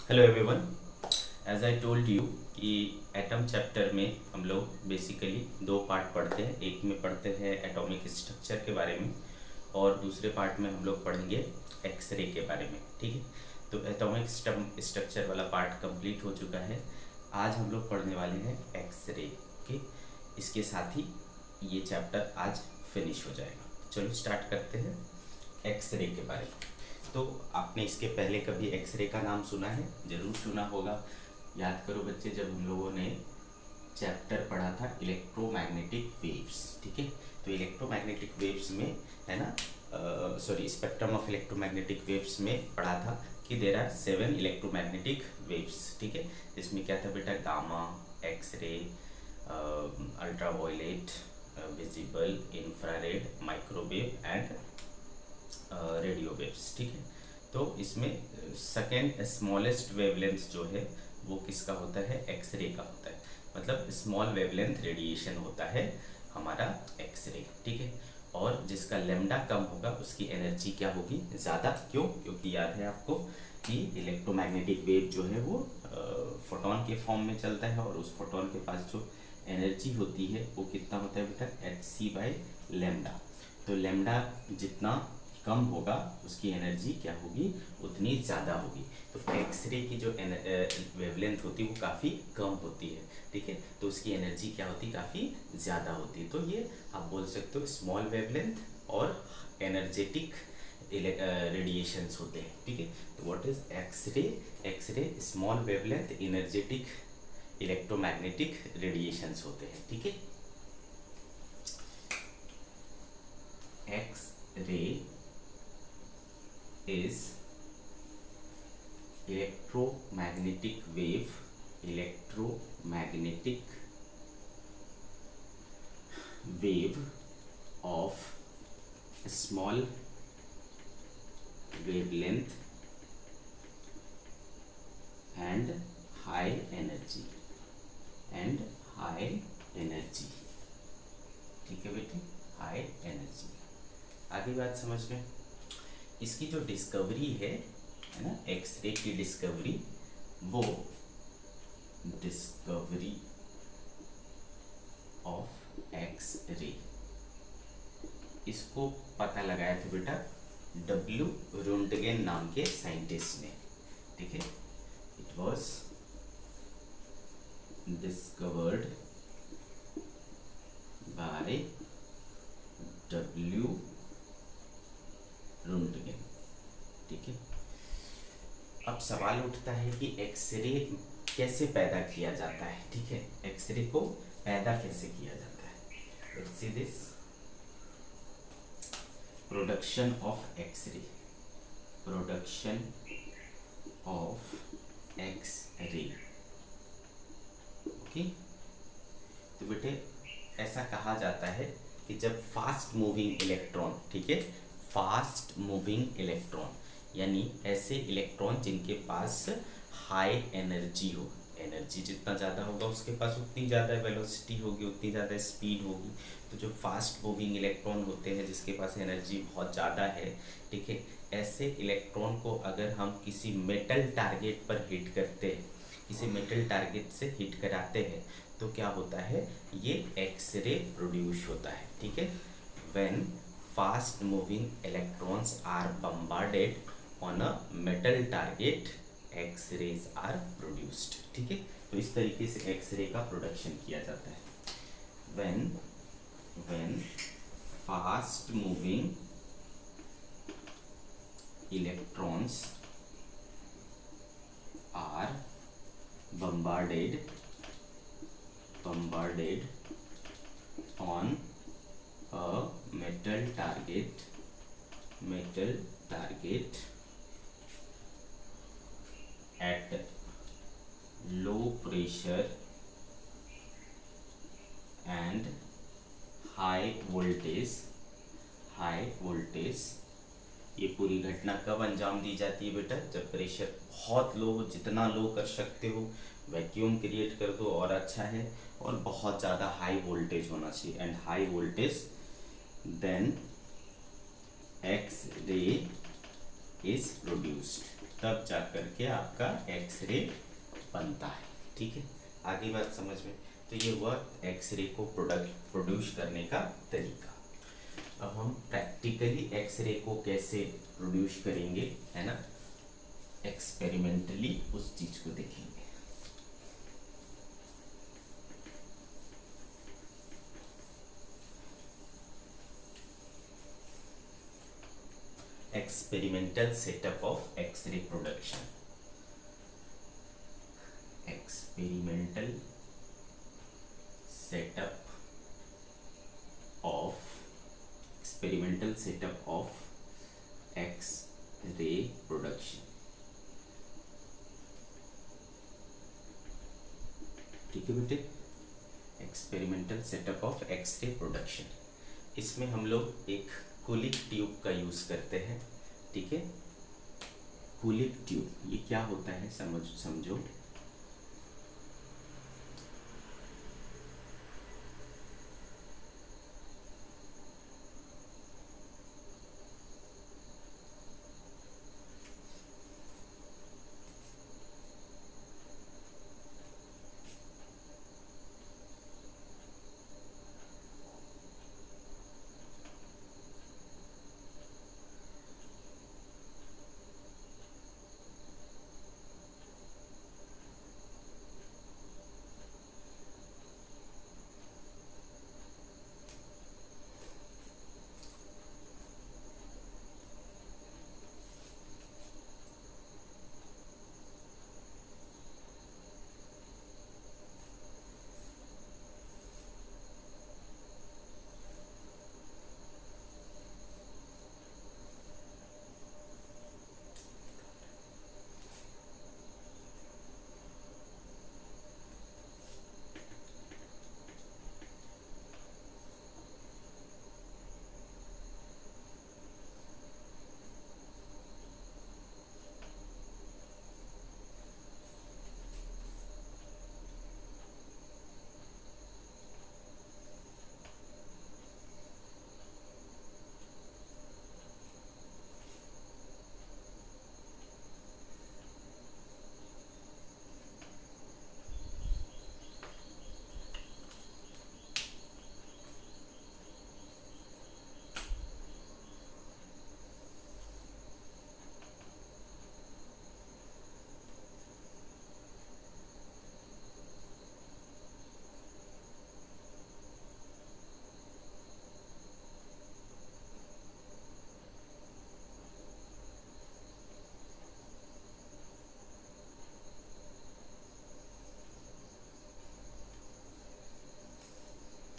Hello everyone. As I told you कि atom chapter में हम लोग बेसिकली दो पार्ट पढ़ते हैं। एक में पढ़ते हैं एटॉमिक स्ट्रक्चर के बारे में और दूसरे पार्ट में हम लोग पढ़ेंगे एक्सरे के बारे में। ठीक है, तो एटॉमिक स्ट्रक्चर वाला पार्ट कंप्लीट हो चुका है। आज हम लोग पढ़ने वाले हैं एक्सरे के। इसके साथ ही ये चैप्टर आज फिनिश हो जाएगा। चलो स्टार्ट करते हैं एक्सरे के बारे में। तो आपने इसके पहले कभी एक्सरे का नाम सुना है? जरूर सुना होगा। याद करो बच्चे, जब हम लोगों ने चैप्टर पढ़ा था इलेक्ट्रोमैग्नेटिक वेव्स। ठीक है, तो इलेक्ट्रोमैग्नेटिक वेव्स में है ना, स्पेक्ट्रम ऑफ इलेक्ट्रोमैग्नेटिक वेव्स में पढ़ा था कि देर आर 7 इलेक्ट्रोमैग्नेटिक वेव्स। ठीक है, इसमें क्या था बेटा? Gamma, X ray, ultraviolet, visible, infrared, microwave and radio waves. ठीक है, तो इसमें सेकेंड स्मॉलेस्ट वेवलेंथ जो है वो किसका होता है? एक्सरे का होता है। मतलब स्मॉल वेवलेंथ रेडिएशन होता है हमारा एक्सरे। ठीक है, और जिसका लेमडा कम होगा उसकी एनर्जी क्या होगी? ज़्यादा। क्यों? क्योंकि याद है आपको कि इलेक्ट्रोमैग्नेटिक वेव जो है वो फोटोन के फॉर्म में चलता है और उस फोटोन के पास जो एनर्जी होती है वो कितना होता है बेटा? hc/λ। तो लेमडा जितना कम होगा उसकी एनर्जी क्या होगी? उतनी ज़्यादा होगी। तो एक्सरे की जो वेवलेंथ होती है वो काफ़ी कम होती है। ठीक है, तो उसकी एनर्जी क्या होती है? काफ़ी ज़्यादा होती है। तो ये आप बोल सकते हो स्मॉल वेवलेंथ और एनर्जेटिक रेडिएशंस होते हैं। ठीक है, तो what is X ray? X ray small wavelength energetic electromagnetic radiations होते हैं। ठीक है, X ray is electromagnetic wave of small wavelength and high energy ठीक है बेटे, हाई एनर्जी। आगे बात समझ में? इसकी जो डिस्कवरी है ना, एक्सरे की डिस्कवरी, वो डिस्कवरी ऑफ एक्सरे, इसको पता लगाया था बेटा डब्ल्यू रोंटगेन नाम के साइंटिस्ट ने। ठीक है, it was discovered by W Roentgen. ठीक है, अब सवाल उठता है कि एक्सरे कैसे पैदा किया जाता है? ठीक है, एक्सरे को पैदा कैसे किया जाता है? Let's see this production of X ray. Production of X ray. Okay, तो बेटे ऐसा कहा जाता है कि जब फास्ट मूविंग इलेक्ट्रॉन, ठीक है, फास्ट मूविंग इलेक्ट्रॉन यानी ऐसे इलेक्ट्रॉन जिनके पास हाई एनर्जी हो, एनर्जी जितना ज़्यादा होगा उसके पास उतनी ज़्यादा वेलोसिटी होगी, उतनी ज़्यादा स्पीड होगी। तो जो फास्ट मूविंग इलेक्ट्रॉन होते हैं जिसके पास एनर्जी बहुत ज़्यादा है, ठीक है, ऐसे इलेक्ट्रॉन को अगर हम किसी मेटल टारगेट पर हिट करते हैं, किसी मेटल टारगेट से हिट कराते हैं, तो क्या होता है? ये एक्सरे प्रोड्यूस होता है। ठीक है, when fast moving electrons are bombarded on a metal target, X-rays are produced। ठीक है, तो इस तरीके से एक्सरे का प्रोडक्शन किया जाता है। when fast moving electrons are bombarded on a metal target at low pressure and high voltage। ये पूरी घटना कब अंजाम दी जाती है बेटा? जब प्रेशर बहुत लो हो, जितना लो कर सकते हो, वैक्यूम क्रिएट कर दो और अच्छा है, और बहुत ज़्यादा हाई वोल्टेज होना चाहिए, and high voltage then X ray is produced. तब जा करके आपका एक्सरे बनता है। ठीक है, आगे बात समझ में। तो ये हुआ एक्सरे को प्रोड्यूस करने का तरीका। अब हम प्रैक्टिकली एक्सरे को कैसे प्रोड्यूस करेंगे, है ना, एक्सपेरिमेंटली उस चीज को देखेंगे। Experimental setup of X ray production. Experimental setup of X ray production. ठीक है बेटे, experimental setup of X ray production. इसमें हम लोग एक कूलिक ट्यूब का यूज करते हैं। ठीक है, कूलिक ट्यूब ये क्या होता है समझो।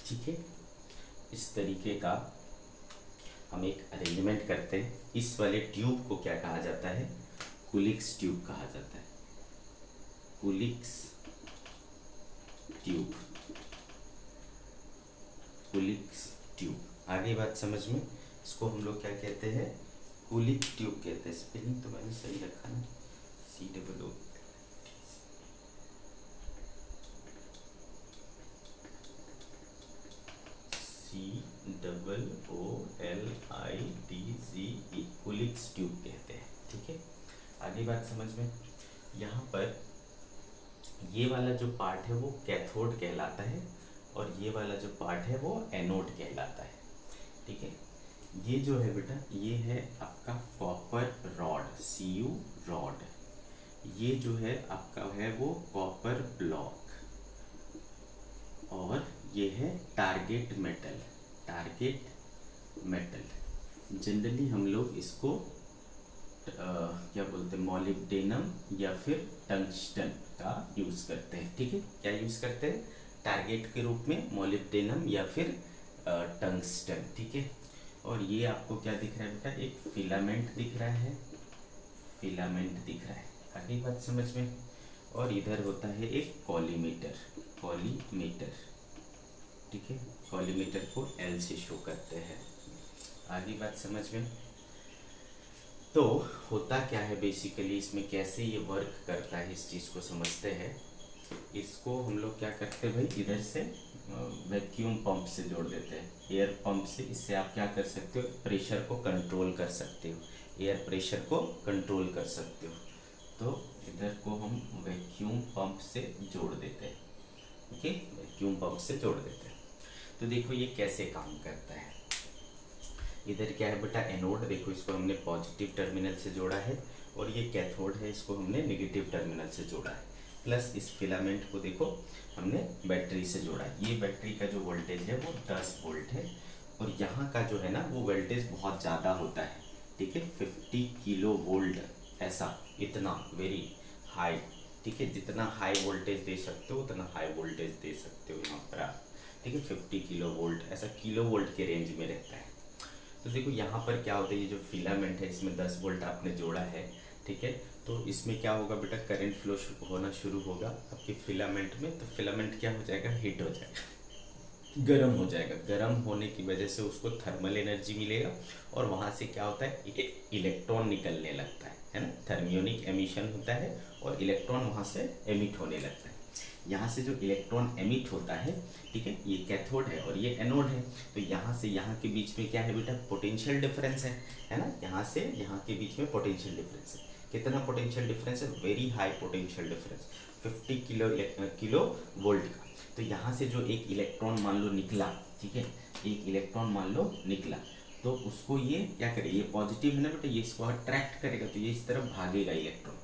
ठीक है, इस तरीके का हम एक अरेंजमेंट करते हैं। इस वाले ट्यूब को क्या कहा जाता है, कूलिक्स ट्यूब कहा जाता है, कूलिक्स ट्यूब, कूलिक्स ट्यूब। आगे बात समझ में, इसको हम लोग क्या कहते हैं, कूलिक ट्यूब कहते हैं। स्पेलिंग तो मैंने सही रखा ना, COO COOLIDGE, कूलिक्स ट्यूब कहते हैं। ठीक है, आगे बात समझ में। यहाँ पर ये वाला जो पार्ट है वो कैथोड कहलाता है और ये वाला जो पार्ट है वो एनोड कहलाता है। ठीक है, ये जो है बेटा ये है आपका कॉपर रॉड, CU रॉड। ये जो है आपका है वो कॉपर ब्लॉक और ये है target metal, target metal. Generally हम लोग इसको क्या बोलते हैं, मॉलिब्डेनम या फिर टंगस्टन का यूज करते हैं। ठीक है, क्या यूज करते हैं, टारगेट के रूप में मॉलिब्डेनम या फिर टंगस्टन। ठीक है, और ये आपको क्या दिख रहा है बेटा, एक फिलामेंट दिख रहा है, फिलामेंट दिख रहा है। आगे बात समझ में। और इधर होता है एक कॉलीमीटर, कॉलीमीटर। ठीक है, कॉलीमीटर को L से शो करते हैं। आगे बात समझ में। तो होता क्या है बेसिकली, इसमें कैसे ये वर्क करता है इस चीज़ को समझते हैं। इसको हम लोग क्या करते हैं भाई, इधर से वैक्यूम पंप से जोड़ देते हैं, एयर पंप से। इससे आप क्या कर सकते हो, प्रेशर को कंट्रोल कर सकते हो, एयर प्रेशर को कंट्रोल कर सकते हो। तो इधर को हम वैक्यूम पंप से जोड़ देते हैं। ओके, वैक्यूम पंप से जोड़ देते हैं। तो देखो ये कैसे काम करता है। इधर क्या है बेटा, एनोड, देखो इसको हमने पॉजिटिव टर्मिनल से जोड़ा है, और ये कैथोड है, इसको हमने नेगेटिव टर्मिनल से जोड़ा है। प्लस इस फिलामेंट को देखो हमने बैटरी से जोड़ा है। ये बैटरी का जो वोल्टेज है वो 10 वोल्ट है, और यहाँ का जो है ना वो वोल्टेज बहुत ज़्यादा होता है, ठीक है, 50 किलो वोल्ट, ऐसा, इतना वेरी हाई, ठीक है, जितना हाई वोल्टेज दे सकते हो उतना हाई वोल्टेज दे सकते हो यहाँ पर आप, ठीक है, 50 किलो वोल्ट, ऐसा किलो वोल्ट के रेंज में रहता है। तो देखो यहाँ पर क्या होता है, ये जो फिलामेंट है इसमें 10 वोल्ट आपने जोड़ा है, ठीक है, तो इसमें क्या होगा बेटा, करंट फ्लो होना शुरू होगा आपके फिलामेंट में। तो फिलामेंट क्या हो जाएगा, हीट हो जाएगा, गर्म हो जाएगा। गर्म होने की वजह से उसको थर्मल एनर्जी मिलेगा, और वहाँ से क्या होता है, इलेक्ट्रॉन निकलने लगता है ना, थर्मियोनिक एमिशन होता है, और इलेक्ट्रॉन वहाँ से एमिट होने लगता है। यहाँ से जो इलेक्ट्रॉन एमिट होता है, ठीक है, ये कैथोड है और ये एनोड है, तो यहाँ से यहाँ के बीच में क्या है बेटा, पोटेंशियल डिफरेंस है ना, यहाँ से यहाँ के बीच में पोटेंशियल डिफरेंस है। कितना पोटेंशियल डिफरेंस है, very high potential difference, 50 kilo volt का। तो यहाँ से जो एक इलेक्ट्रॉन मान लो निकला, ठीक है, एक इलेक्ट्रॉन मान लो निकला, तो उसको ये क्या करेगा, ये पॉजिटिव है ना बेटा, ये इसको अट्रैक्ट करेगा, तो ये इस तरफ भागेगा इलेक्ट्रॉन,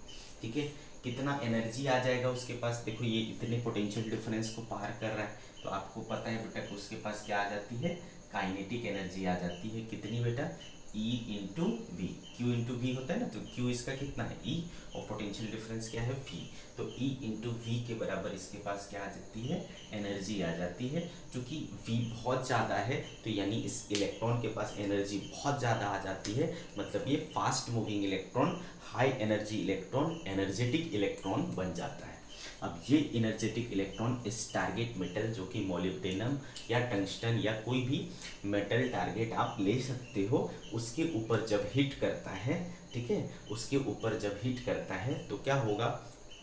ठीक है। कितना एनर्जी आ जाएगा उसके पास, देखो ये इतने पोटेंशियल डिफरेंस को पार कर रहा है, तो आपको पता है बेटा कि उसके पास क्या आ जाती है, काइनेटिक एनर्जी आ जाती है। कितनी बेटा, E into V, Q into V होता है ना, तो Q इसका कितना है, E, और पोटेंशियल डिफरेंस क्या है, V, तो E इंटू वी के बराबर इसके पास क्या आ जाती है, एनर्जी आ जाती है। चूँकि V बहुत ज़्यादा है, तो यानी इस इलेक्ट्रॉन के पास एनर्जी बहुत ज़्यादा आ जाती है, मतलब ये fast moving electron, high energy electron, energetic electron बन जाता है। अब ये एनर्जेटिक इलेक्ट्रॉन इस टारगेट मेटल, जो कि मोलिब्डेनम या टंगस्टन या कोई भी मेटल टारगेट आप ले सकते हो, उसके ऊपर जब हिट करता है, ठीक है, उसके ऊपर जब हिट करता है तो क्या होगा,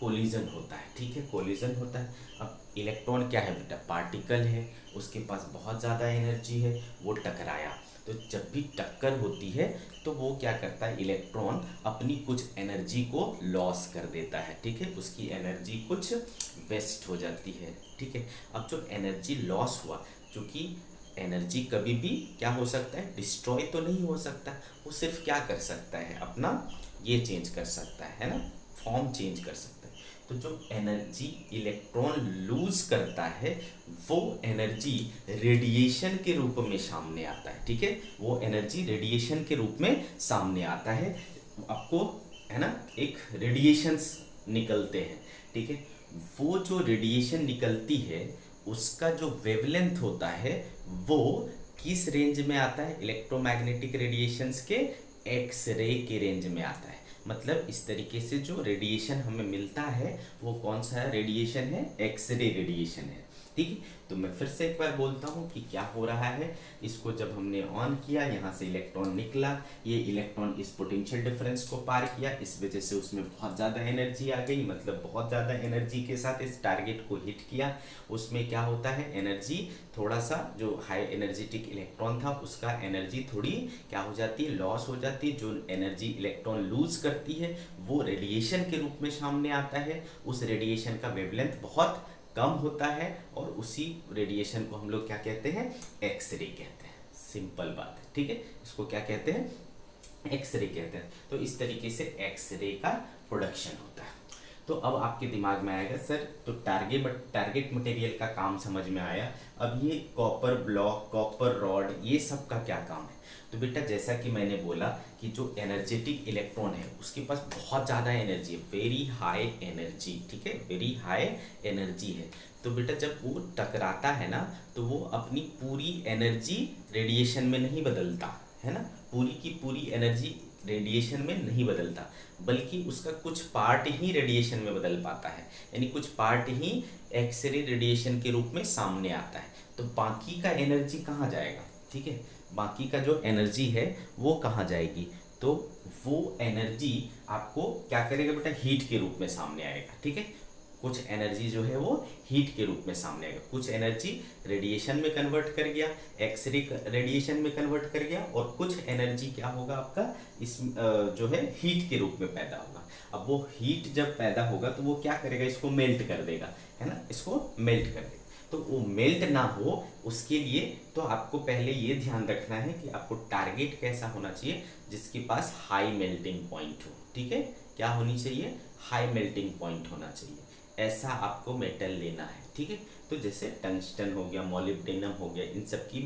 कोलिजन होता है, ठीक है, कोलिजन होता है। अब इलेक्ट्रॉन क्या है बेटा, पार्टिकल है, उसके पास बहुत ज़्यादा एनर्जी है, वो टकराया, तो जब भी टक्कर होती है तो वो क्या करता है, इलेक्ट्रॉन अपनी कुछ एनर्जी को लॉस कर देता है, ठीक है, उसकी एनर्जी कुछ वेस्ट हो जाती है, ठीक है। अब जो एनर्जी लॉस हुआ, चूँकि एनर्जी कभी भी क्या हो सकता है, डिस्ट्रॉय तो नहीं हो सकता, वो सिर्फ क्या कर सकता है, अपना ये चेंज कर सकता है ना, फॉर्म चेंज कर सकता है। तो जो एनर्जी इलेक्ट्रॉन लूज करता है वो एनर्जी रेडिएशन के रूप में सामने आता है, ठीक है, वो एनर्जी रेडिएशन के रूप में सामने आता है। आपको है ना, एक रेडिएशंस निकलते हैं, ठीक है, वो जो रेडिएशन निकलती है उसका जो वेवलेंथ होता है वो किस रेंज में आता है, इलेक्ट्रोमैग्नेटिक रेडिएशंस के एक्स रे के रेंज में आता है। मतलब इस तरीके से जो रेडिएशन हमें मिलता है वो कौन सा रेडिएशन है, एक्स रे रेडिएशन है, ठीक है। तो मैं फिर से एक बार बोलता हूँ कि क्या हो रहा है, इसको जब हमने ऑन किया, यहाँ से इलेक्ट्रॉन निकला, ये इलेक्ट्रॉन इस पोटेंशियल डिफरेंस को पार किया, इस वजह से उसमें बहुत ज़्यादा एनर्जी आ गई, मतलब बहुत ज़्यादा एनर्जी के साथ इस टारगेट को हिट किया। उसमें क्या होता है, एनर्जी थोड़ा सा, जो हाई एनर्जेटिक इलेक्ट्रॉन था उसका एनर्जी थोड़ी क्या हो जाती है, लॉस हो जाती है। जो एनर्जी इलेक्ट्रॉन लूज करती है वो रेडिएशन के रूप में सामने आता है, उस रेडिएशन का वेवलेंथ बहुत कम होता है, और उसी रेडिएशन को हम लोग क्या कहते हैं, एक्सरे कहते हैं। सिंपल बात है, ठीक है, इसको क्या कहते हैं, एक्सरे कहते हैं। तो इस तरीके से एक्सरे का प्रोडक्शन होता है। तो अब आपके दिमाग में आएगा सर, तो टारगेट मटेरियल का काम समझ में आया, अब ये कॉपर ब्लॉक, कॉपर रॉड, ये सब का क्या काम है। तो बेटा जैसा कि मैंने बोला कि जो एनर्जेटिक इलेक्ट्रॉन है उसके पास बहुत ज़्यादा एनर्जी है, वेरी हाई एनर्जी, ठीक है, वेरी हाई एनर्जी है। तो बेटा जब वो टकराता है ना, तो वो अपनी पूरी एनर्जी रेडिएशन में नहीं बदलता है ना, पूरी की पूरी एनर्जी रेडिएशन में नहीं बदलता, बल्कि उसका कुछ पार्ट ही रेडिएशन में बदल पाता है, यानी कुछ पार्ट ही एक्सरे रेडिएशन के रूप में सामने आता है। तो बाकी का एनर्जी कहाँ जाएगा, ठीक है, बाकी का जो एनर्जी है वो कहाँ जाएगी, तो वो एनर्जी आपको क्या करेगा बेटा, हीट के रूप में सामने आएगा, ठीक है। कुछ एनर्जी जो है वो हीट के रूप में सामने आएगा, कुछ एनर्जी रेडिएशन में कन्वर्ट कर गया, एक्सरे रेडिएशन में कन्वर्ट कर गया, और कुछ एनर्जी क्या होगा आपका इस जो है हीट के रूप में पैदा होगा। अब वो हीट जब पैदा होगा तो वो क्या करेगा, इसको मेल्ट कर देगा, है ना, इसको मेल्ट कर देगा। तो वो मेल्ट ना हो उसके लिए तो आपको पहले ये ध्यान रखना है कि आपको टारगेट कैसा होना चाहिए, जिसके पास हाई मेल्टिंग पॉइंट हो, ठीक है, क्या होनी चाहिए, हाई मेल्टिंग पॉइंट होना चाहिए, ऐसा आपको मेटल लेना है, ठीक है। तो जैसे टंगस्टन हो गया, मोलिब्डेनम हो गया, इन सब की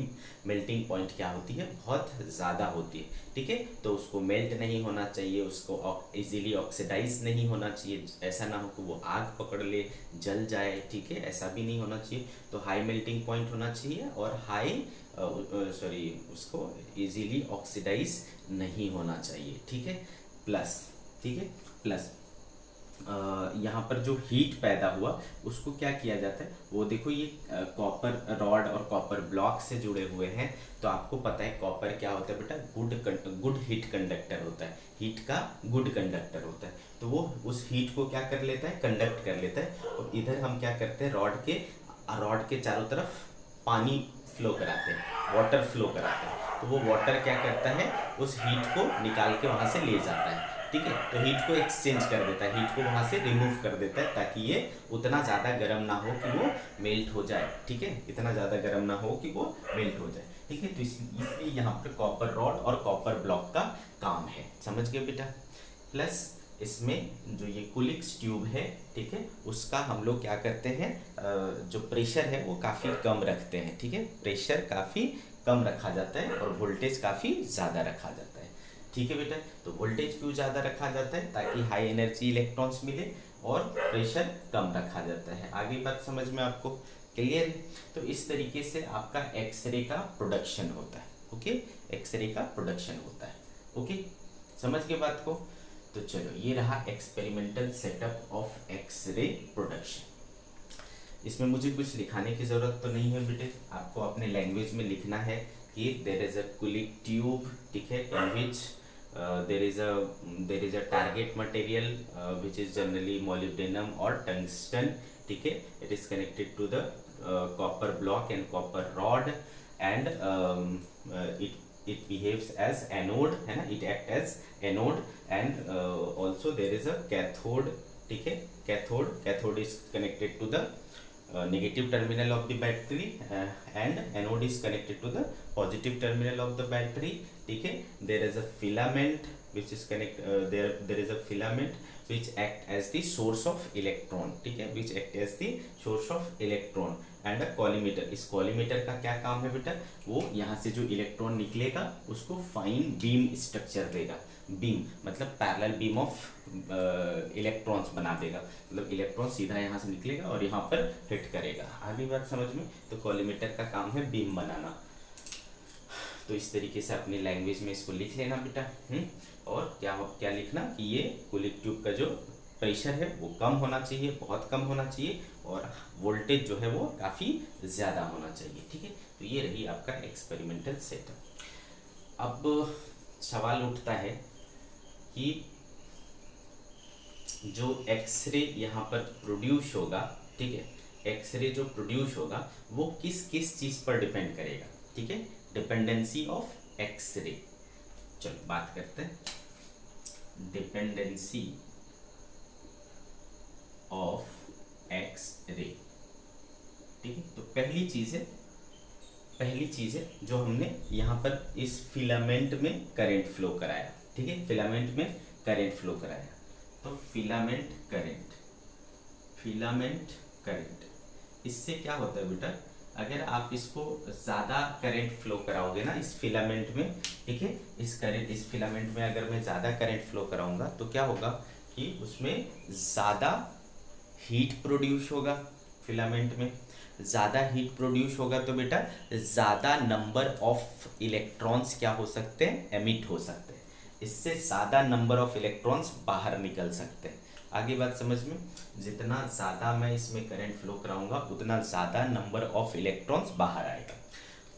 मेल्टिंग पॉइंट क्या होती है, बहुत ज़्यादा होती है, ठीक है। तो उसको मेल्ट नहीं होना चाहिए, उसको इजीली ऑक्सीडाइज नहीं होना चाहिए, ऐसा ना हो कि वो आग पकड़ ले, जल जाए, ठीक है, ऐसा भी नहीं होना चाहिए। तो हाई मेल्टिंग पॉइंट होना चाहिए और उसको इजीली ऑक्सीडाइज नहीं होना चाहिए, ठीक है। प्लस, ठीक है, प्लस यहाँ पर जो हीट पैदा हुआ उसको क्या किया जाता है, वो देखो ये कॉपर रॉड और कॉपर ब्लॉक से जुड़े हुए हैं। तो आपको पता है कॉपर क्या होता है बेटा, गुड हीट कंडक्टर होता है, हीट का गुड कंडक्टर होता है। तो वो उस हीट को क्या कर लेता है, कंडक्ट कर लेता है। और इधर हम क्या करते हैं, रॉड के चारों तरफ पानी फ्लो कराते हैं, वाटर फ्लो कराते हैं। तो वो वाटर क्या करता है, उस हीट को निकाल के वहाँ से ले जाता है, ठीक है। तो हीट को एक्सचेंज कर देता है, हीट को वहाँ से रिमूव कर देता है, ताकि ये उतना ज़्यादा गर्म ना हो कि वो मेल्ट हो जाए, ठीक है, इतना ज़्यादा गर्म ना हो कि वो मेल्ट हो जाए, ठीक है। तो इसलिए यहाँ पर कॉपर रॉड और कॉपर ब्लॉक का काम है, समझ गए बेटा। प्लस इसमें जो ये कुलिक्स ट्यूब है, ठीक है, उसका हम लोग क्या करते हैं, जो प्रेशर है वो काफ़ी कम रखते हैं, ठीक है, प्रेशर काफ़ी कम रखा जाता है और वोल्टेज काफ़ी ज़्यादा रखा जाता है, ठीक है बेटा। तो वोल्टेज क्यों ज़्यादा रखा जाता है, ताकि हाई एनर्जी इलेक्ट्रॉन्स मिले, और प्रेशर कम रखा जाता है। आगे बात समझ में आपको क्लियर है। तो इस तरीके से आपका एक्सरे का प्रोडक्शन होता है, ओके, एक्सरे का प्रोडक्शन होता है, ओके, समझ के बात को। तो चलो ये रहा experimental setup of X ray production. इसमें मुझे कुछ लिखाने की ज़रूरत तो नहीं है बेटे, आपको अपने लैंग्वेज में लिखना है कि there is a Kulika tube, ठीक है, इन विच there is a target material which is generally molybdenum or tungsten, ठीक है, it is connected to the copper block and copper rod, and it behaves as anode, है ना, it act as anode, and also there is a cathode, ठीक है, cathode is connected to the negative terminal of the battery, and anode is connected to the positive terminal of the battery, ठीक है। there is a filament which is there is a filament which act as the source of electron, ठीक है, which act as the source of electron, and a collimator। इस collimator का क्या काम है बेटा, वो यहाँ से जो इलेक्ट्रॉन निकलेगा उसको फाइन बीम स्ट्रक्चर देगा, बीम मतलब पैरेलल बीम ऑफ इलेक्ट्रॉन्स बना देगा, मतलब इलेक्ट्रॉन सीधा यहाँ से निकलेगा और यहाँ पर हिट करेगा। आगे बात समझ में। तो कॉलीमेटर का काम है बीम बनाना। तो इस तरीके से अपनी लैंग्वेज में इसको लिख लेना बेटा। और क्या लिखना कि ये कुलिक ट्यूब का जो प्रेशर है वो कम होना चाहिए, बहुत कम होना चाहिए, और वोल्टेज जो है वो काफ़ी ज़्यादा होना चाहिए, ठीक है। तो ये रही आपका एक्सपेरिमेंटल सेटअप। अब सवाल उठता है कि जो एक्सरे यहाँ पर प्रोड्यूस होगा, ठीक है, एक्सरे जो प्रोड्यूस होगा वो किस किस चीज़ पर डिपेंड करेगा, ठीक है, डिपेंडेंसी ऑफ एक्सरे। चलो बात करते हैं डिपेंडेंसी ऑफ एक्सरे, ठीक है। तो पहली चीज़ है जो हमने यहाँ पर इस फिलामेंट में करंट फ्लो कराया, ठीक है, फिलामेंट में करंट फ्लो कराया। तो फिलामेंट करंट इससे क्या होता है बेटा, अगर आप इसको ज़्यादा करंट फ्लो कराओगे ना इस फिलामेंट में, ठीक है, इस फिलामेंट में अगर मैं ज़्यादा करंट फ्लो कराऊंगा तो क्या होगा कि उसमें ज़्यादा हीट प्रोड्यूस होगा। फिलामेंट में ज़्यादा हीट प्रोड्यूस होगा तो बेटा ज़्यादा नंबर ऑफ इलेक्ट्रॉन्स क्या हो सकते हैं, एमिट हो सकते हैं, इससे ज़्यादा नंबर ऑफ इलेक्ट्रॉन्स बाहर निकल सकते हैं। आगे बात समझ में। जितना ज़्यादा मैं इसमें करंट फ्लो कराऊंगा उतना ज़्यादा नंबर ऑफ इलेक्ट्रॉन्स बाहर आएगा।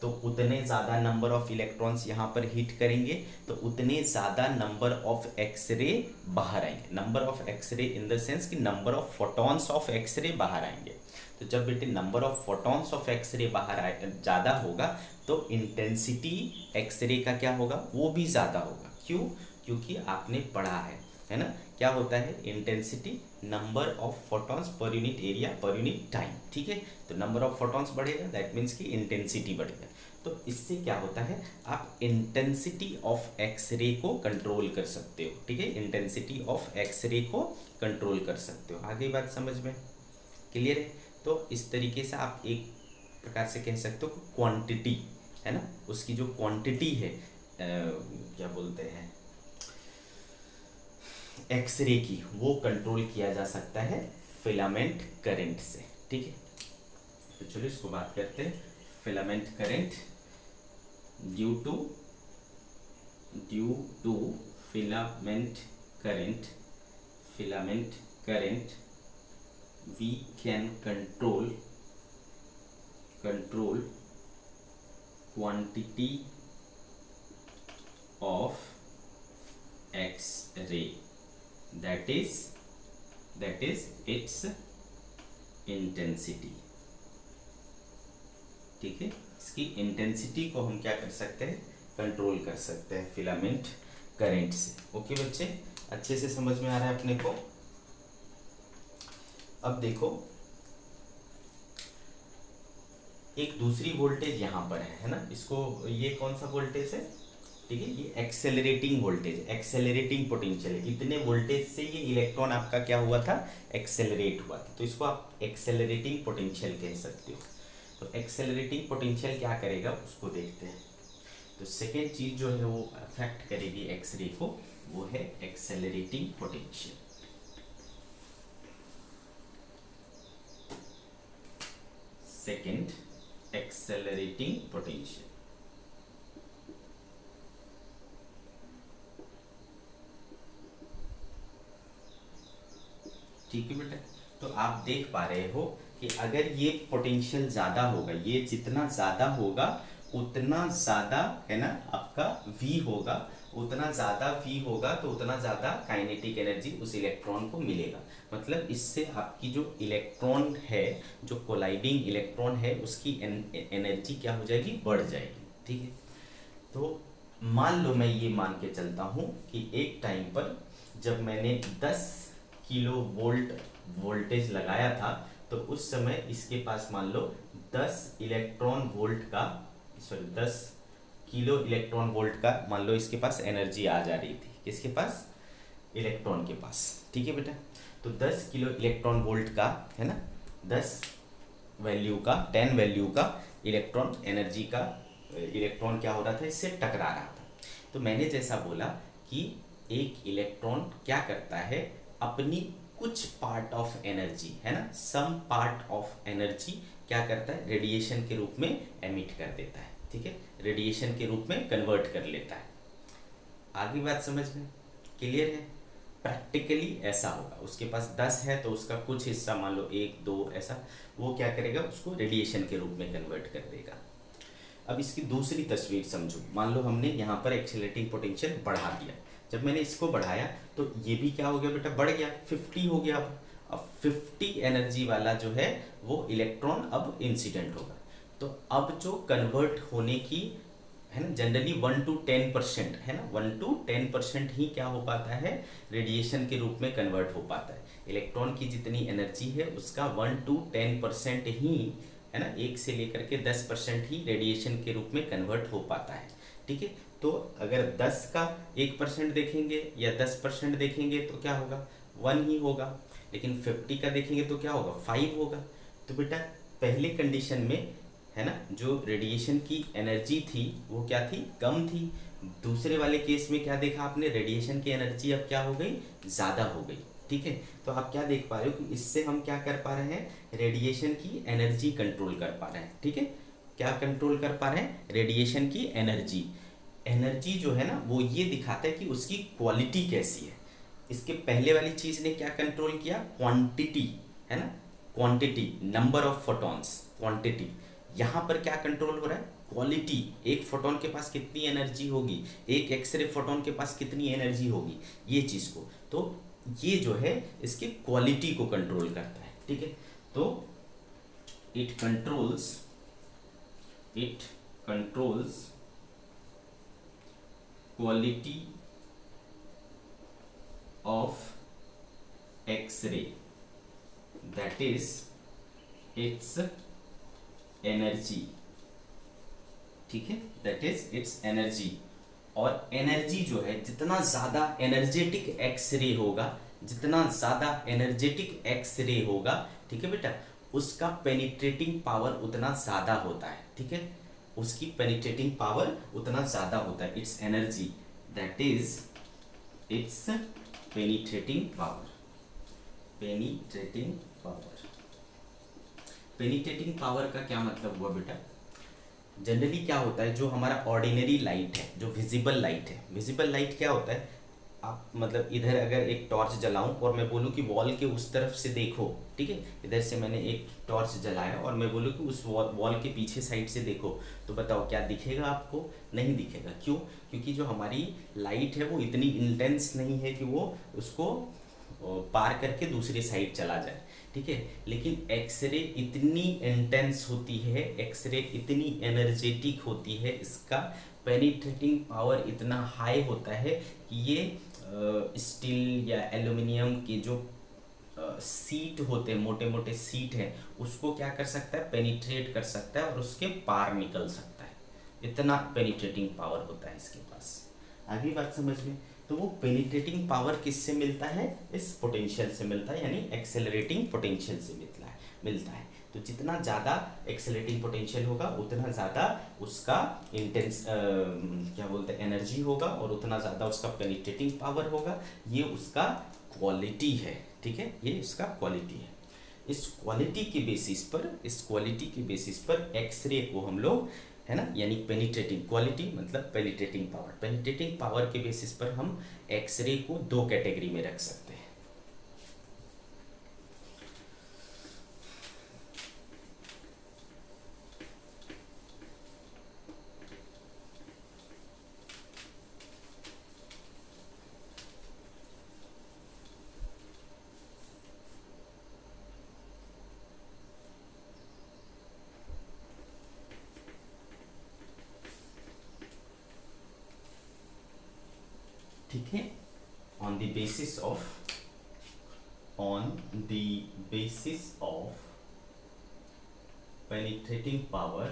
तो उतने ज़्यादा नंबर ऑफ इलेक्ट्रॉन्स यहाँ पर हीट करेंगे तो उतने ज़्यादा नंबर ऑफ एक्सरे बाहर आएंगे। Number of x-ray in the sense कि number of photons of x-ray बाहर आएंगे। तो जब बेटे number of photons of x-ray बाहर आए ज़्यादा होगा तो इंटेंसिटी एक्सरे का क्या होगा, वो भी ज़्यादा होगा। क्यों? क्योंकि आपने पढ़ा है ना, क्या होता है intensity, number of photons per unit area per unit time. ठीक है, तो नंबर ऑफ फोटॉन्स बढ़ेगा दैट मीन्स कि इंटेंसिटी बढ़ेगा। तो इससे क्या होता है, आप इंटेंसिटी ऑफ एक्सरे को कंट्रोल कर सकते हो। ठीक है, इंटेंसिटी ऑफ एक्सरे को कंट्रोल कर सकते हो। आगे बात समझ में क्लियर है? तो इस तरीके से आप एक प्रकार से कह सकते हो क्वांटिटी है ना, उसकी जो क्वांटिटी है क्या बोलते हैं एक्सरे की, वो कंट्रोल किया जा सकता है फिलामेंट करंट से। ठीक है, तो चलो इसको बात करते हैं। Filament current due to filament current we can control quantity of X-ray, that is its intensity। ठीक है, इसकी इंटेंसिटी को हम क्या कर सकते हैं, कंट्रोल कर सकते हैं फिलामेंट करंट से। ओके बच्चे, अच्छे से समझ में आ रहा है अपने को? अब देखो एक दूसरी वोल्टेज यहाँ पर है ना, इसको ये कौन सा वोल्टेज है, ठीक है, ये एक्सेलरेटिंग वोल्टेज, एक्सेलरेटिंग पोटेंशियल है। इतने वोल्टेज से ये इलेक्ट्रॉन आपका क्या हुआ था, एक्सेलरेट हुआ था, तो इसको आप एक्सेलरेटिंग पोटेंशियल कह सकते हो। तो एक्सेलरेटिंग पोटेंशियल क्या करेगा उसको देखते हैं। तो सेकेंड चीज जो है वो अफेक्ट करेगी एक्सरे को, वो है accelerating potential. Second, accelerating potential. ठीक है बेटा, तो आप देख पा रहे हो कि अगर ये पोटेंशियल ज्यादा होगा, ये जितना ज्यादा होगा उतना ज्यादा है ना आपका V होगा, उतना ज्यादा V होगा तो उतना ज्यादा काइनेटिक एनर्जी उस इलेक्ट्रॉन को मिलेगा। मतलब इससे आपकी जो इलेक्ट्रॉन है, जो कोलाइडिंग इलेक्ट्रॉन है, उसकी एनर्जी क्या हो जाएगी, बढ़ जाएगी। ठीक है, तो मान लो मैं ये मान के चलता हूँ कि एक टाइम पर जब मैंने 10 किलो वोल्ट वोल्टेज लगाया था तो उस समय इसके पास मान लो 10 इलेक्ट्रॉन वोल्ट का, सॉरी 10 किलो इलेक्ट्रॉन वोल्ट का मान लो इसके पास एनर्जी आ जा रही थी। किसके पास, इलेक्ट्रॉन के पास। ठीक है बेटा, तो 10 किलो इलेक्ट्रॉन वोल्ट का है ना, 10 वैल्यू का, 10 वैल्यू का इलेक्ट्रॉन एनर्जी का इलेक्ट्रॉन क्या हो रहा था, इससे टकरा रहा था। तो मैंने जैसा बोला कि एक इलेक्ट्रॉन क्या करता है, अपनी कुछ पार्ट ऑफ एनर्जी है ना, सम पार्ट ऑफ एनर्जी क्या करता है, रेडिएशन के रूप में एमिट कर देता है। ठीक है, रेडिएशन के रूप में कन्वर्ट कर लेता है। आगे बात समझ में क्लियर है? प्रैक्टिकली ऐसा होगा, उसके पास 10 है तो उसका कुछ हिस्सा मान लो 1 2 ऐसा, वो क्या करेगा, उसको रेडिएशन के रूप में कन्वर्ट कर देगा। अब इसकी दूसरी तस्वीर समझो। मान लो हमने यहाँ पर एक्सेलरेटिंग पोटेंशियल बढ़ा दिया, जब मैंने इसको बढ़ाया तो ये भी क्या हो गया बेटा, बढ़ गया, 50 हो गया। अब 50 एनर्जी वाला जो है वो इलेक्ट्रॉन अब इंसिडेंट होगा। तो अब जो कन्वर्ट होने की है ना, जनरली 1 to 10% है ना, 1 to 10% ही क्या हो पाता है, रेडिएशन के रूप में कन्वर्ट हो पाता है। इलेक्ट्रॉन की जितनी एनर्जी है उसका 1 to 10% ही है ना, 1 से लेकर के 10% ही रेडिएशन के रूप में कन्वर्ट हो पाता है। ठीक है, तो अगर 10 का 1% देखेंगे या 10% देखेंगे तो क्या होगा, 1 ही होगा। लेकिन 50 का देखेंगे तो क्या होगा, 5 होगा। तो बेटा पहले कंडीशन में है ना, जो रेडिएशन की एनर्जी थी वो क्या थी, कम थी। दूसरे वाले केस में क्या देखा आपने, रेडिएशन की एनर्जी अब क्या हो गई, ज़्यादा हो गई। ठीक है, तो आप क्या देख पा रहे हो कि इससे हम क्या कर पा रहे हैं, रेडिएशन की एनर्जी कंट्रोल कर पा रहे हैं। ठीक है, क्या कंट्रोल कर पा रहे हैं, रेडिएशन की एनर्जी। एनर्जी जो है ना वो ये दिखाता है कि उसकी क्वालिटी कैसी है। इसके पहले वाली चीज़ ने क्या कंट्रोल किया, क्वांटिटी है ना, quantity, number of photons, quantity. यहाँ पर क्या कंट्रोल हो रहा है, क्वालिटी, एक फोटोन के पास कितनी एनर्जी होगी, एक एक्सरे फोटोन के पास कितनी एनर्जी होगी, ये चीज़ को, तो ये जो है इसकी क्वालिटी को कंट्रोल करता है, ठीक है। तो it controls quality of X ray, that is its energy, ठीक है, दैट इज इट्स एनर्जी। और एनर्जी जो है, जितना ज़्यादा एनर्जेटिक एक्सरे होगा, जितना ज़्यादा एनर्जेटिक एक्सरे होगा, ठीक है बेटा, उसका पेनिट्रेटिंग पावर उतना ज़्यादा होता है, ठीक है, उसकी पेनिट्रेटिंग पावर उतना ज़्यादा होता है। It's energy, that is it's penetrating power, penetrating power. Penetrating power का क्या मतलब हुआ बेटा? जनरली क्या होता है, जो हमारा ऑर्डिनरी लाइट है, जो विजिबल लाइट है, विजिबल लाइट क्या होता है, आप मतलब इधर अगर एक टॉर्च जलाऊं और मैं बोलूं कि वॉल के उस तरफ से देखो, ठीक है, इधर से मैंने एक टॉर्च जलाया और मैं बोलूं कि उस वॉल के पीछे साइड से देखो, तो बताओ क्या दिखेगा आपको? नहीं दिखेगा। क्यों? क्योंकि जो हमारी लाइट है वो इतनी इंटेंस नहीं है कि वो उसको पार करके दूसरी साइड चला जाए, ठीक है। लेकिन एक्सरे इतनी इंटेंस होती है, एक्सरे इतनी एनर्जेटिक होती है, इसका पेनिट्रेटिंग पावर इतना हाई होता है कि ये स्टील या एल्युमिनियम के जो सीट होते हैं, मोटे मोटे सीट हैं, उसको क्या कर सकता है? पेनिट्रेट कर सकता है और उसके पार निकल सकता है। इतना पेनिट्रेटिंग पावर होता है इसके पास। आगे बात समझ में? तो वो पेनिट्रेटिंग पावर किससे मिलता है? इस पोटेंशियल से मिलता है, यानी एक्सेलरेटिंग पोटेंशियल से मिलता है। तो जितना ज़्यादा एक्सेलरेटिंग पोटेंशियल होगा उतना ज़्यादा उसका इंटेंस क्या बोलते हैं, एनर्जी होगा, और उतना ज़्यादा उसका पेनिट्रेटिंग पावर होगा। ये उसका क्वालिटी है, ठीक है, ये उसका क्वालिटी है। इस क्वालिटी के बेसिस पर एक्सरे को हम लोग, है ना, यानी पेनिट्रेटिंग, क्वालिटी मतलब पेनिट्रेटिंग पावर, पेनिट्रेटिंग पावर के बेसिस पर हम एक्सरे को दो कैटेगरी में रख सकते हैं। ठीक है, on the basis of penetrating power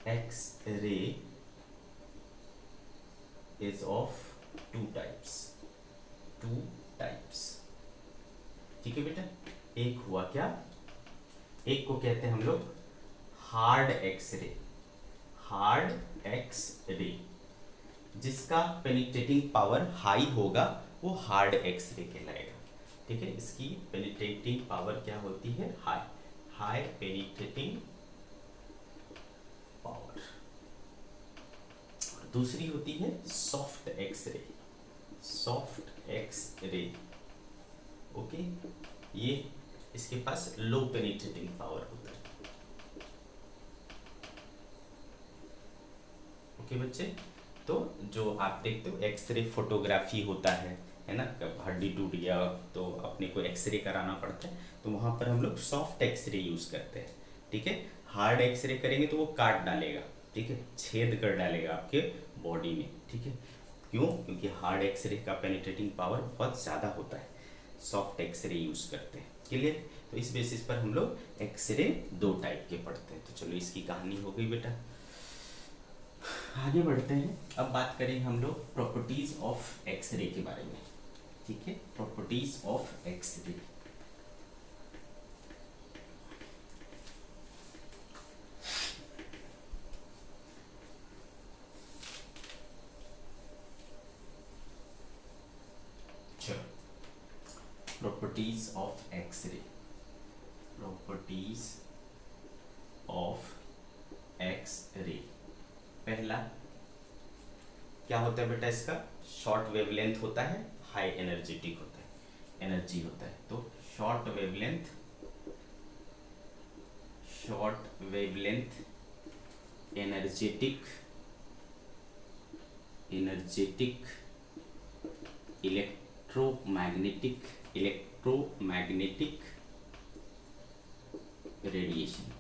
X-ray is of two types, ठीक है बेटा। एक हुआ क्या, एक को कहते हैं हम लोग हार्ड एक्सरे, जिसका पेनिट्रेटिंग पावर हाई होगा वो हार्ड एक्सरे कहलाएगा, ठीक है। इसकी पेनिट्रेटिंग पावर क्या होती है? High penetrating power. दूसरी होती है सॉफ्ट एक्सरे, ओके, ये इसके पास लो पेनिट्रेटिंग पावर होता है, ओके बच्चे। तो जो आप देखते हो एक्सरे फोटोग्राफी होता है ना, कब हड्डी टूट गया तो अपने को एक्सरे कराना पड़ता है, तो वहाँ पर हम लोग सॉफ्ट एक्सरे यूज़ करते हैं, ठीक है। हार्ड एक्सरे करेंगे तो वो काट डालेगा, ठीक है, छेद कर डालेगा आपके बॉडी में, ठीक है। क्यों? क्योंकि हार्ड एक्सरे का पेनिट्रेटिंग पावर बहुत ज़्यादा होता है, सॉफ्ट एक्सरे यूज़ करते हैं, क्लियर। तो इस बेसिस पर हम लोग एक्सरे दो टाइप के पढ़ते हैं। तो चलो इसकी कहानी हो गई बेटा, आगे बढ़ते हैं। अब बात करें हम लोग प्रॉपर्टीज ऑफ एक्सरे के बारे में, ठीक है, प्रॉपर्टीज ऑफ एक्सरे। चलो, properties of X ray, properties of X ray. पहला क्या होता है बेटा? इसका शॉर्ट वेवलेंथ होता है, हाई एनर्जेटिक होता है, एनर्जी होता है। तो short wavelength energetic electromagnetic radiation.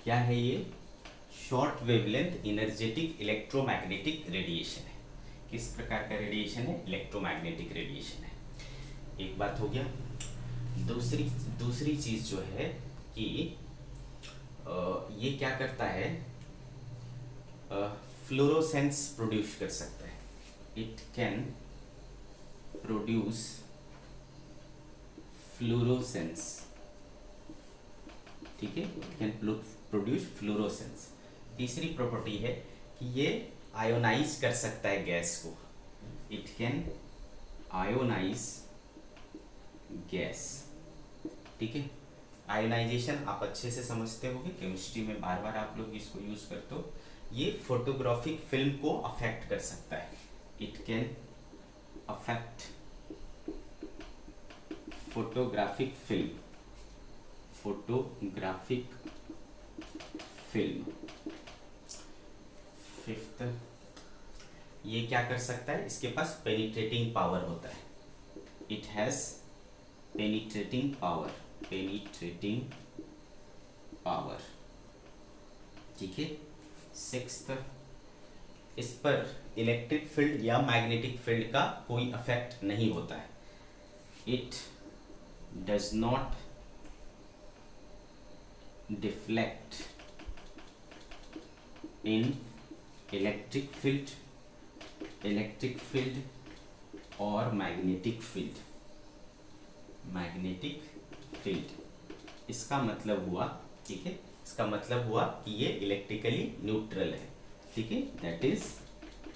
क्या है ये? Short wavelength energetic electromagnetic radiation है। किस प्रकार का रेडिएशन है? इलेक्ट्रोमैग्नेटिक रेडिएशन है। एक बात हो गया। दूसरी चीज जो है कि ये क्या करता है? फ्लोरोसेंस प्रोड्यूस कर सकता है। इट कैन प्रोड्यूस फ्लोरोसेंस, ठीक है, कैन प्रोड्यूस फ्लोरोसेंस। तीसरी प्रॉपर्टी है कि ये आयोनाइज कर सकता है गैस को। इट कैन आयोनाइज गैस, ठीक है। आयोनाइजेशन आप अच्छे से समझते होंगे, केमिस्ट्री में बार बार आप लोग इसको यूज करते हो। ये फोटोग्राफिक फिल्म को अफेक्ट कर सकता है। It can affect photographic film. Fifth, ये क्या कर सकता है? इसके पास पेनिट्रेटिंग पावर होता है। इट हैज पेनिट्रेटिंग पावर, ठीक है। सिक्स्थ, इस पर इलेक्ट्रिक फील्ड या मैग्नेटिक फील्ड का कोई इफेक्ट नहीं होता है। It does not deflect in electric field और मैग्नेटिक फील्ड। इसका मतलब हुआ, ठीक है, इसका मतलब हुआ कि ये इलेक्ट्रिकली न्यूट्रल है, ठीक है। That is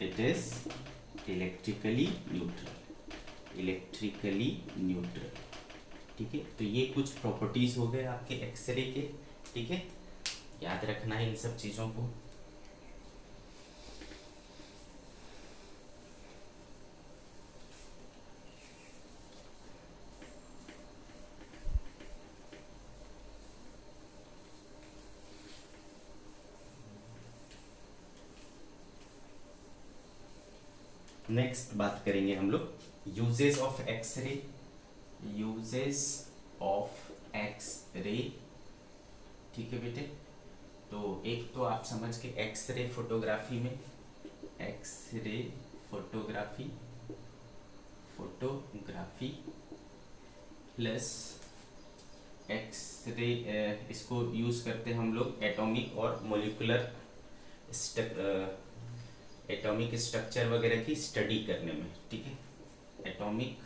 it is electrically neutral, ठीक है। तो ये कुछ प्रॉपर्टीज हो गए आपके एक्सरे के, ठीक है। याद रखना है इन सब चीजों को। नेक्स्ट बात करेंगे हम लोग यूजेस ऑफ एक्सरे। ठीक है बेटे। तो एक तो आप समझ के एक्सरे फोटोग्राफी में, एक्सरे फोटोग्राफी प्लस एक्सरे, इसको यूज करते हैं हम लोग एटॉमिक और मोलिकुलर एटॉमिक स्ट्रक्चर वगैरह की स्टडी करने में, ठीक है। एटॉमिक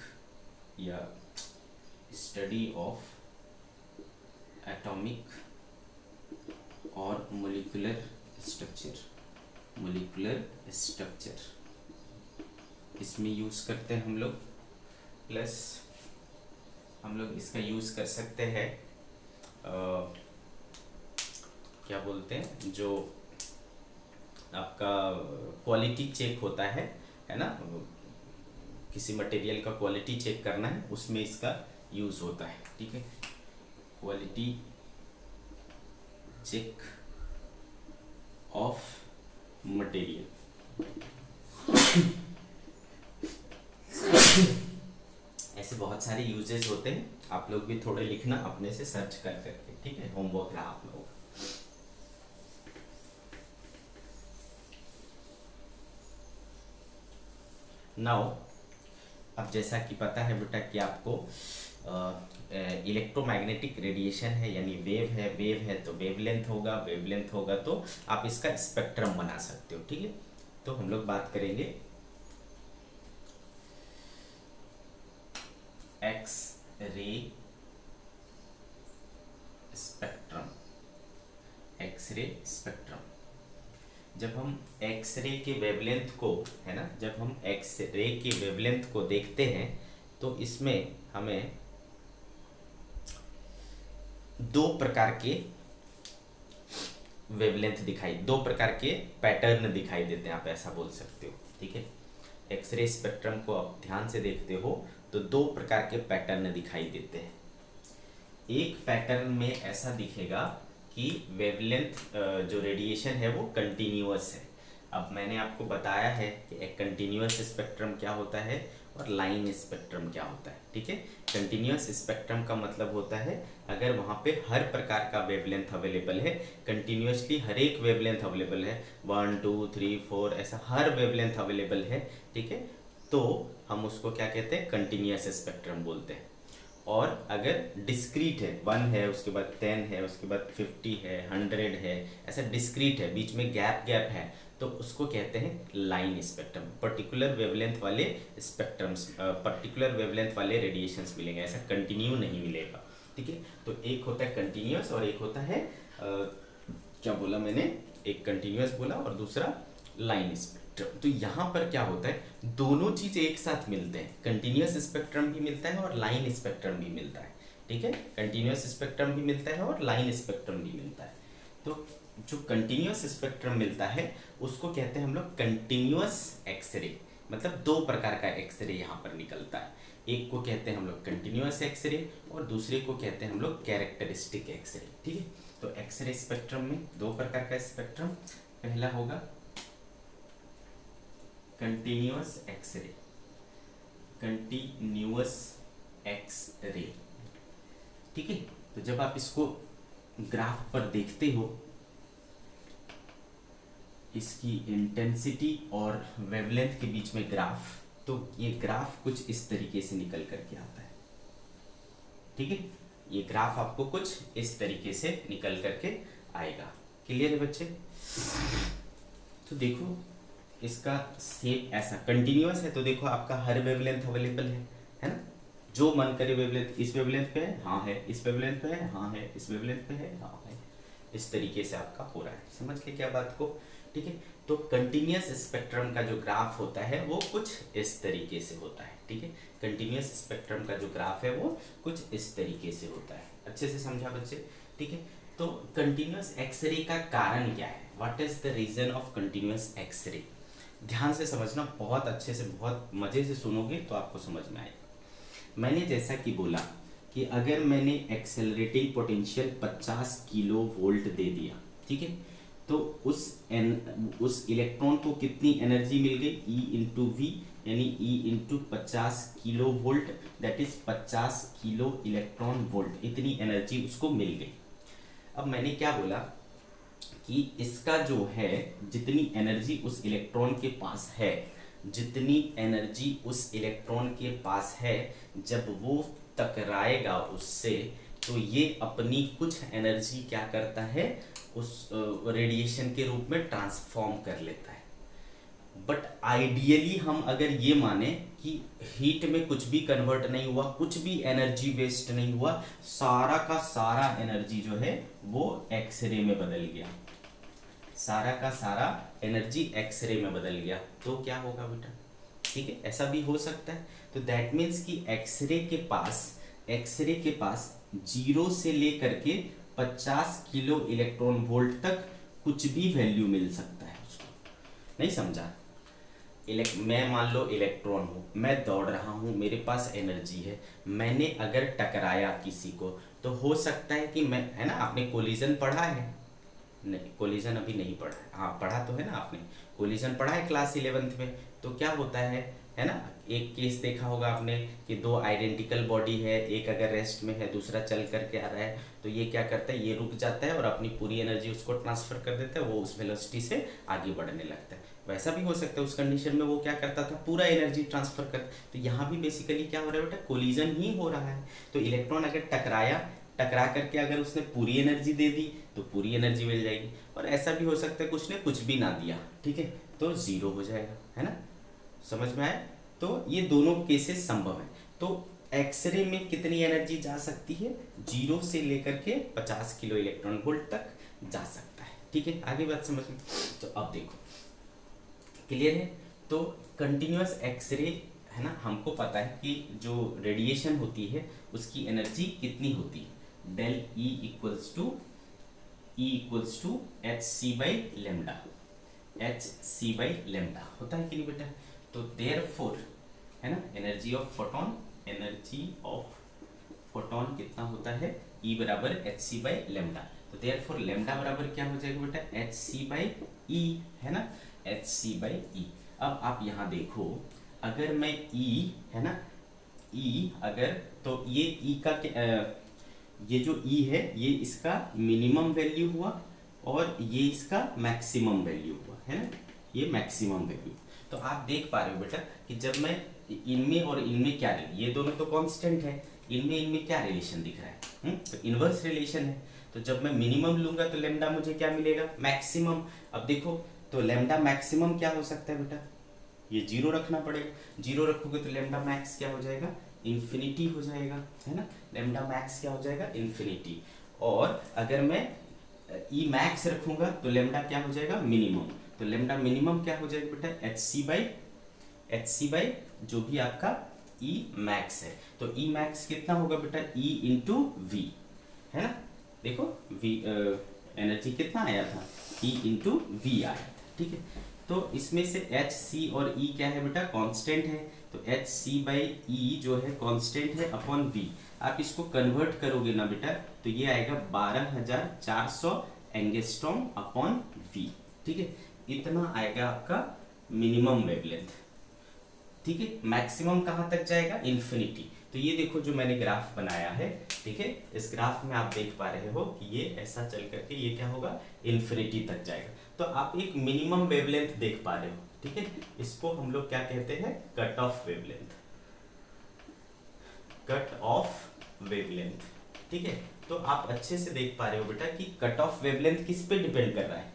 या स्टडी ऑफ एटॉमिक और मोलिकुलर स्ट्रक्चर इसमें यूज करते हैं हम लोग। प्लस हम लोग इसका यूज कर सकते हैं क्या बोलते हैं, जो आपका क्वालिटी चेक होता है ना, किसी मटेरियल का क्वालिटी चेक करना है, उसमें इसका यूज होता है, ठीक है। Quality check of material. ऐसे बहुत सारे यूजेस होते हैं, आप लोग भी थोड़े लिखना अपने से सर्च कर करके, ठीक है। होमवर्क रहा आप लोगों का। नाउ अब जैसा कि पता है बेटा कि आपको इलेक्ट्रोमैग्नेटिक रेडिएशन है यानी वेव है तो वेवलेंथ होगा तो आप इसका स्पेक्ट्रम बना सकते हो, ठीक है। तो हम लोग बात करेंगे एक्सरे स्पेक्ट्रम। जब हम एक्सरे के वेवलेंथ को, है ना, जब हम एक्सरे की वेवलेंथ को देखते हैं तो इसमें हमें दो प्रकार के वेवलेंथ दो प्रकार के पैटर्न दिखाई देते हैं, आप ऐसा बोल सकते हो, ठीक है। एक्सरे स्पेक्ट्रम को आप ध्यान से देखते हो तो दो प्रकार के पैटर्न दिखाई देते हैं। एक पैटर्न में ऐसा दिखेगा कि वेवलेंथ जो रेडिएशन है वो कंटिन्यूअस है। अब मैंने आपको बताया है कि एक कंटिन्यूअस स्पेक्ट्रम क्या होता है और लाइन स्पेक्ट्रम क्या होता है। ठीक है, कंटिन्यूअस स्पेक्ट्रम का मतलब होता है अगर वहाँ पे हर प्रकार का वेवलेंथ अवेलेबल है, कंटिन्यूअसली हर एक वेवलेंथ अवेलेबल है, 1 2 3 4 ऐसा हर वेवलेंथ अवेलेबल है। ठीक है, तो हम उसको क्या कहते हैं, कंटिन्यूअस स्पेक्ट्रम बोलते हैं। और अगर डिस्क्रीट है, 1 है उसके बाद 10 है उसके बाद 50 है 100 है, ऐसा डिस्क्रीट है, बीच में गैप है, तो उसको कहते हैं लाइन स्पेक्ट्रम। पर्टिकुलर वेवलेंथ वाले स्पेक्ट्रम्स, पर्टिकुलर वेवलेंथ वाले रेडिएशंस मिलेंगे, ऐसा कंटिन्यू नहीं मिलेगा। ठीक है, तो एक होता है कंटिन्यूअस और एक होता है क्या बोला मैंने, एक कंटिन्यूअस बोला और दूसरा लाइन स्पेक्ट्रम। तो यहाँ पर क्या होता है, दोनों चीज एक साथ मिलते हैं, कंटिन्यूअस स्पेक्ट्रम भी मिलता है और लाइन स्पेक्ट्रम भी मिलता है। ठीक है, कंटिन्यूअस स्पेक्ट्रम भी मिलता है और लाइन स्पेक्ट्रम भी मिलता है। तो जो कंटिन्यूअस स्पेक्ट्रम मिलता है उसको कहते हैं हम लोग कंटिन्यूअस एक्सरे। मतलब दो प्रकार का एक्सरे यहाँ पर निकलता है, एक को कहते हैं हम लोग कंटिन्यूअस एक्सरे और दूसरे को कहते हैं हम लोग कैरेक्टरिस्टिक एक्सरे। ठीक है, तो एक्सरे स्पेक्ट्रम में दो प्रकार का स्पेक्ट्रम, पहला होगा कंटिन्यूअस एक्सरे, कंटिन्यूअस एक्सरे। ठीक है, तो जब आप इसको ग्राफ पर देखते हो, इसकी इंटेंसिटी और वेवलेंथ के बीच में ग्राफ, तो ये ग्राफ कुछ इस तरीके से निकल करके आता है। ठीक है, ये ग्राफ आपको कुछ इस तरीके से निकल करके आएगा। क्लियर है बच्चे? तो देखो इसका शेप ऐसा कंटिन्यूअस है, तो देखो आपका हर वेवलेंथ अवेलेबल है ना, जो मन करे वेवलेंथ, इस वेवलेंथ पे है हाँ है, इस वेवलेंथ पे है हाँ है, इस वेवलेंथ पे है हाँ है, इस तरीके से आपका हो रहा है। समझ के क्या बात को? ठीक है, तो कंटिन्यूअस स्पेक्ट्रम का जो ग्राफ होता है वो कुछ इस तरीके से होता है। ठीक है, कंटिन्यूअस स्पेक्ट्रम का जो ग्राफ है वो कुछ इस तरीके से होता है। अच्छे से समझा बच्चे? ठीक है, तो कंटिन्यूअस एक्सरे का कारण क्या है, what is the reason of continuous X ray? ध्यान से समझना, बहुत अच्छे से, बहुत मजे से सुनोगे तो आपको समझ में आएगा। मैंने जैसा कि बोला कि अगर मैंने एक्सेलरेटिंग पोटेंशियल 50 किलो वोल्ट दे दिया, ठीक है, तो उस इलेक्ट्रॉन को कितनी एनर्जी मिल गई, E इंटू वी, यानी E into 50 kilo volt, that is 50 kilo electron volt, इतनी एनर्जी उसको मिल गई। अब मैंने क्या बोला कि इसका जो है, जितनी एनर्जी उस इलेक्ट्रॉन के पास है, जितनी एनर्जी उस इलेक्ट्रॉन के पास है, जब वो टकराएगा उससे, तो ये अपनी कुछ एनर्जी क्या करता है, उस रेडिएशन के रूप में ट्रांसफॉर्म कर लेता है। बट आइडियली हम अगर ये माने कि हीट में कुछ भी कन्वर्ट नहीं हुआ, कुछ भी एनर्जी वेस्ट नहीं हुआ, सारा का सारा एनर्जी जो है वो एक्सरे में बदल गया, सारा का सारा एनर्जी एक्सरे में बदल गया, तो क्या होगा बेटा? ठीक है, ऐसा भी हो सकता है। तो दैट मीन्स कि एक्सरे के पास 0 से लेकर के 50 किलो इलेक्ट्रॉन वोल्ट तक कुछ भी वैल्यू मिल सकता है उसको। नहीं समझा? मैं मान लो इलेक्ट्रॉन हूँ, मैं दौड़ रहा हूँ, मेरे पास एनर्जी है, मैंने अगर टकराया किसी को, तो हो सकता है कि मैं, है ना, आपने कोलिजन पढ़ा है? नहीं, कोलिजन अभी नहीं पढ़ा है, हाँ पढ़ा तो है ना आपने, कोलिजन पढ़ा है क्लास 11th में। तो क्या होता है ना, एक केस देखा होगा आपने कि दो आइडेंटिकल बॉडी है, एक अगर रेस्ट में है, दूसरा चल करके आ रहा है, तो ये क्या करता है, ये रुक जाता है और अपनी पूरी एनर्जी उसको ट्रांसफर कर देता है, वो उस वेलोसिटी से आगे बढ़ने लगता है। वैसा भी हो सकता है उस कंडीशन में वो क्या करता था, पूरा एनर्जी ट्रांसफर कर। तो यहाँ भी बेसिकली क्या हो रहा है बेटा, कोलिजन ही हो रहा है। तो इलेक्ट्रॉन अगर टकरा करके अगर उसने पूरी एनर्जी दे दी तो पूरी एनर्जी मिल जाएगी, और ऐसा भी हो सकता है कुछ ने कुछ भी ना दिया, ठीक है, तो 0 हो जाएगा, है ना? समझ में आया? तो ये दोनों केसेस संभव है। तो एक्सरे में कितनी एनर्जी जा सकती है, 0 से लेकर के 50 किलो इलेक्ट्रॉन वोल्ट तक जा सकता है। ठीक है, आगे बात समझ में? तो अब देखो, क्लियर है? तो कंटिन्यूअस एक्सरे, है ना, हमको पता है कि जो रेडिएशन होती है उसकी एनर्जी कितनी होती है, del E equals to H C by lambda होता है कि नहीं बेटा? तो देयरफॉर है ना, energy of photon, energy of photon कितना होता है, E बराबर एच सी बाई लेमडा। तो देयरफॉर लेमडा बराबर क्या हो जाएगा बेटा, एच सी बाई ई, है ना, एच सी बाई ई। अब आप यहाँ देखो, अगर मैं E है ना, E अगर, तो ये E का ये जो E है ये इसका मिनिमम वैल्यू हुआ और ये इसका मैक्सिमम वैल्यू हुआ, है ना, ये मैक्सिमम वैल्यू। तो आप देख पा रहे हो बेटा कि जब मैं इनमें और इनमें क्या, ये दोनों तो कांस्टेंट है, इनमें क्या रिलेशन दिख रहा है, तो इनवर्स रिलेशन है। तो जब मैं मिनिमम लूंगा तो लेमडा मुझे क्या मिलेगा, मैक्सिमम। अब देखो तो लेमडा मैक्सिमम क्या हो सकता है बेटा, ये जीरो रखना पड़ेगा, जीरो रखोगे तो लेमडा मैक्स क्या हो जाएगा, इन्फिनिटी हो जाएगा, है ना, लेमडा मैक्स क्या हो जाएगा, इन्फिनिटी। और अगर मैं ई मैक्स रखूंगा तो लेमडा क्या हो जाएगा, मिनिमम। तो लेमडा मिनिमम क्या हो जाएगा बेटा, एच सी बाई जो भी आपका ई मैक्स है। तो ई मैक्स कितना होगा बेटा, ई इंटू वी, है ना, देखो वी एनर्जी कितना आया था, ई इंटू वी आया, ठीक है। तो इसमें से एच सी और ई क्या है बेटा, कांस्टेंट है। तो एच सी बाई ई जो है कांस्टेंट है अपॉन वी। आप इसको कन्वर्ट करोगे ना बेटा तो ये आएगा 12,400 एंगस्ट्रॉम अपॉन वी, ठीक है। इतना आएगा आपका मिनिमम वेवलेंथ, ठीक है। मैक्सिमम कहाँ तक जाएगा, इन्फिनिटी। तो ये देखो जो मैंने ग्राफ बनाया है, ठीक है, इस ग्राफ में आप देख पा रहे हो कि ये ऐसा चल करके ये क्या होगा, इन्फिनिटी तक जाएगा। तो आप एक मिनिमम वेवलेंथ देख पा रहे हो, ठीक है। इसको हम लोग क्या कहते हैं, cut off wavelength, cut off wavelength, ठीक है। तो आप अच्छे से देख पा रहे हो बेटा कि कट ऑफ वेवलेंथ किस पे डिपेंड कर रहा है,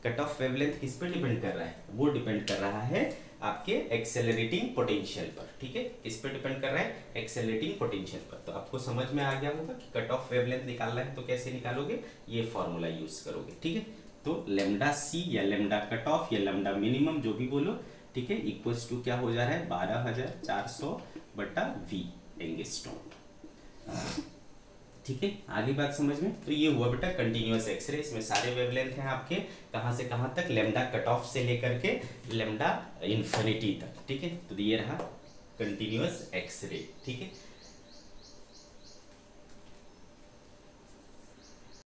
कट ऑफ वेवलेंथ किस पे डिपेंड कर रहा है, वो डिपेंड कर रहा है आपके एक्सेलरेटिंग पोटेंशियल पर, ठीक है। किस पे डिपेंड कर रहा है, एक्सेलरेटिंग पोटेंशियल पर। तो आपको समझ में आ गया होगा कि कट ऑफ वेवलेंथ निकालना है तो कैसे निकालोगे, ये फॉर्मूला यूज करोगे, ठीक है। तो लेमडा सी या लेमडा कट ऑफ या लेमडा मिनिमम जो भी बोलो, ठीक है, इक्वल्स टू क्या हो जा रहा है, 12,400 बटा वी एंगस्ट्रॉम, ठीक है। आगे बात समझ में। तो ये हुआ बेटा कंटिन्यूअस एक्सरे, इसमें सारे वेवलेंथ हैं आपके, कहाँ से कहाँ तक, लेमडा कट ऑफ से लेकर के लेमडा इन्फिनिटी तक, ठीक है। तो ये रहा कंटिन्यूअस एक्सरे, ठीक है।